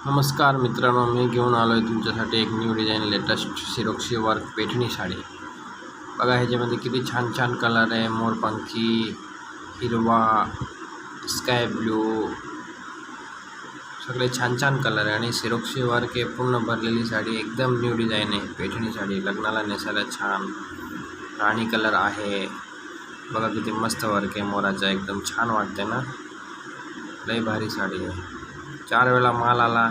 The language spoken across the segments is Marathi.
नमस्कार मित्रांनो, मी घेऊन आलो आहे तुमच्यासाठी एक न्यू डिझाईन लेटेस्ट सिरोक्षी वर्क पैठणी साडी. बघा ह्याच्यामध्ये किती छान छान कलर आहे. मोरपंखी, हिरवा, स्काय ब्लू, सगळे छान छान कलर आहे. आणि सिरोक्षी वर्क आहे, पूर्ण भरलेली साडी, एकदम न्यू डिझाईन आहे. पैठणी साडी लग्नाला नेसायला छान. राणी कलर आहे. बघा किती मस्त वर्क आहे मोराचा, एकदम छान वाटते ना. लई भारी साडी आहे. 4 वेळा माल आला,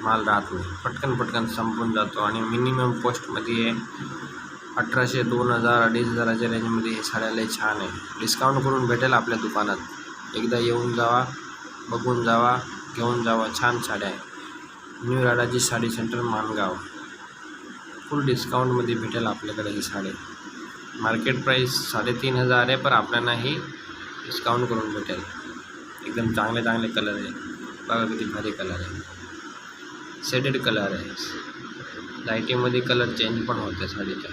माल राहत नाही, पटकन संपून जातो. आणि मिनिमम कॉस्टमध्ये आहे. 1800, 2000, 2500च्या रेंजमध्ये हे साड्या लई छान आहे. डिस्काउंट करून भेटेल आपल्या दुकानात. एकदा येऊन जावा, बघून जावा, घेऊन जावा. छान साड्या आहे. न्यू राडाची साडी सेंटर माणगाव. फुल डिस्काउंटमध्ये भेटेल आपल्याकडे ही साडी. मार्केट प्राईस 3500 आहे, पण आपल्याला ही डिस्काउंट करून भेटेल. एकदम चांगले कलर आहे. बघा किती भारी कलर आहे. शेडेड कलर आहे. लाईटिंगमध्ये कलर चेंज पण होते साडीच्या.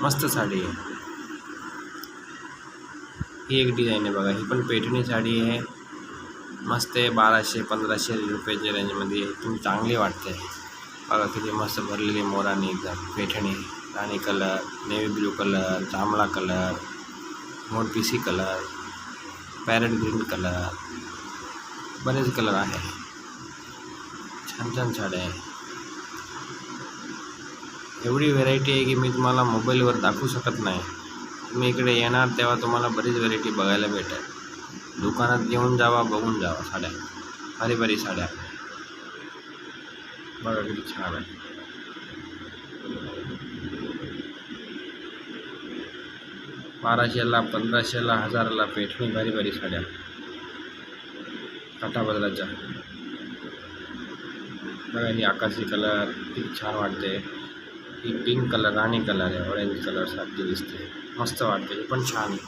मस्त साडी आहे. ही एक डिझाईन आहे बघा. ही पण पैठणी साडी आहे. मस्त आहे. 1200-1500 रुपयाच्या रेंजमध्ये एकदम चांगली वाटते. बघा किती मस्त भरलेली मोराने, एकदम पैठणी. राणी कलर, नेव्ही ब्लू कलर, जांभळा कलर, मोरपिसी कलर, पॅरेट ग्रीन कलर, बरेच कलर आहे. छान साड्या आहे. एवढी व्हेरायटी आहे की मी तुम्हाला मोबाईलवर दाखवू शकत नाही. तुम्ही इकडे येणार तेव्हा तुम्हाला बरीच व्हेरायटी बघायला भेटेल. दुकानात येऊन जावा, बघून जावा साड्या. भारी साड्या. बघा किती छान आहे. बाराशेला, 1500ला, 1000ला पैठणी भारी साड्या. काठापदराच्या. बघा ही आकाशी कलर किती छान वाटते. ही पिंक कलर, राणी कलर आहे. ऑरेंज कलर सारखी दिसते. मस्त वाटते. ही पण छान आहे.